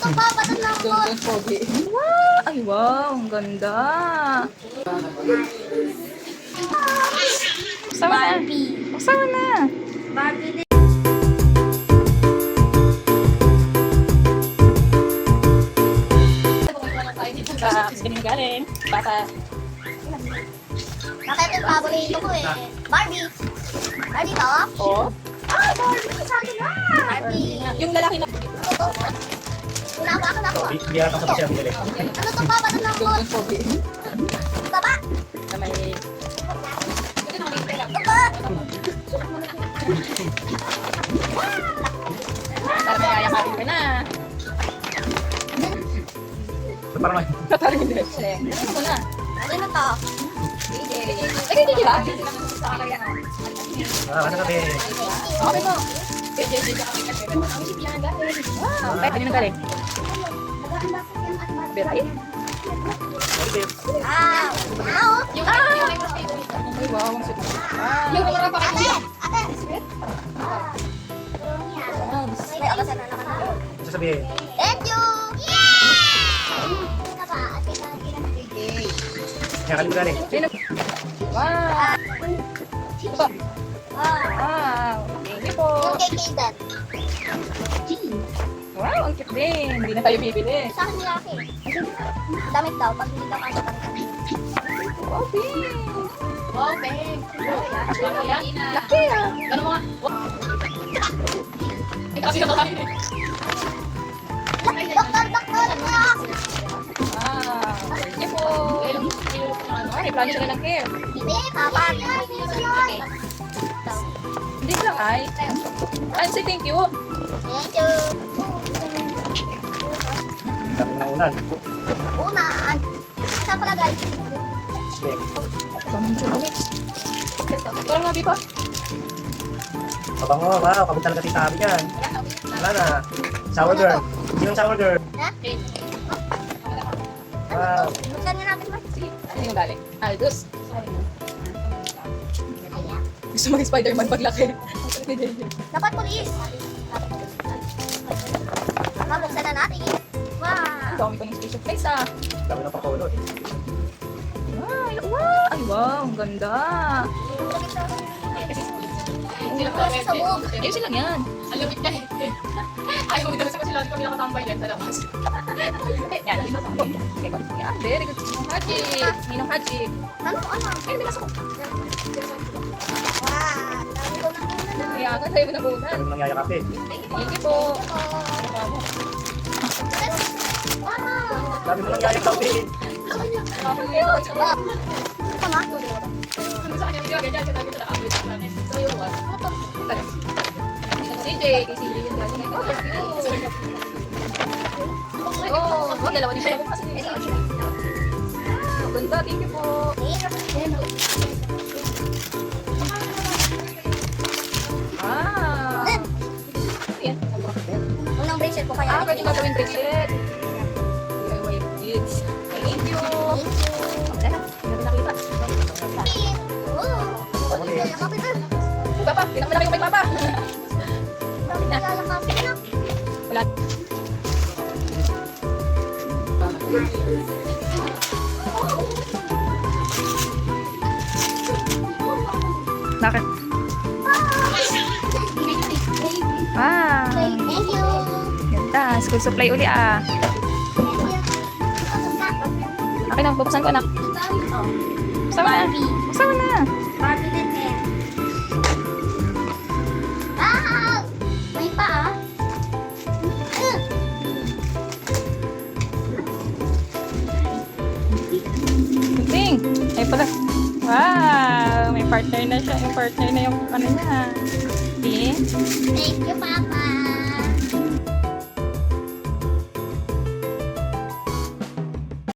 to pa? Ba't ang lambot? Pogi. Wow! Ay, wow! Ang ganda! Usawa na! Barbie. Usawa na! Barbie din. Kasi ganun galing. Bata. Bakit yung paborito ko eh? Barbie. Barbie to? Oo. Ah, Barbie! Sa akin na! Barbie. Yung lalaki na. Wala ba ako na ako? Hindi ka tapos siya binili. Ano to pa? Ba't ang lambot? Yung pogi. Baba! Na may... Baba! Para may ayakapin ka na. Parang Parang hindi. Ano mo na? Ano to? Ay, hindi ba? ano kami? Okay po. Wow. Ay, kanino galing? Beray? Ah! Wow! Yung ay, wow. Ang sweet. Yung mga pa Ate! Ate! May akasan na naman ako. Ano sasabihin? Thank you! Yay! Ano ba? Ate ka Kaya kalim galing. Wow. Ito ba? Ah, Wow. Thank you po. yung kay Kayden. Wow, ang cute din. Hindi na tayo bibili. Sa akin nila ako eh. Damit daw, pag hindi daw kasi Wow, pink. Wow, babe. Laki ah. Ano mga? Kasi ito kami. Doktor! Doktor! Ah! Wow. Thank you po. Ay, plano sila ng care. Hindi, papa! Hindi lang ay. Ay, say thank you. Thank you! Tapos na unan. Unaan! Saan pala guys? Parang nabi pa. Mabango, wow. Kabit talaga tita Abby yan. Wala na. Sour girl. Sinong sour girl? Ha? Wow. Buksan niyo natin ba? Sige, ano yung galing? Aldous. Gusto mag-Spider-Man paglaki. Dapat pulis! Mabuksan na natin. Wow! Ang dami pa ng special place ah. Dami ng pakulo eh. Ay, wow. Ay, wow. Ang ganda. Sa buhok. Ayusin lang yan. Ang lupit na eh. Ayaw mo daw sa kasi lahat kami nakatambay yan sa labas. Yan. Okay, yan. Very good. Ninong Haji. Ninong Haji. Ano? Ay, may nasok. Wow! Dami ko na muna na. Kaya nga tayo nabunan. Dami nang yayakapin. Thank you po. Wow! Dami mo nang yayakapin. Wow! Tama? Ano sa kanya video, ganyan siya tayo sa upload sa amin. So yung what? CJ, kay CJ yung galing. Oh, oh, dalawa din siya. Ganda, thank you po. Ah. Ayan. Unang bracelet ko kaya. Ah, pwede gagawin bracelet. DIY kids. Thank you. Wala na, hindi natin nakita. Oh! Yayakapin na. Papa, pinakamalaki ko kay Papa. Yayakapin na. Wala. Bakit? Ah, Thank you. ganda. School supply uli ah. Akin na, bubuksan ko anak. Sama na. Sama na. Barbie din eh. Ah! May pa ah. Ting. Ay pala. Wow, may partner na siya. Yung partner na yung ano niya. Okay. Thank you, Papa.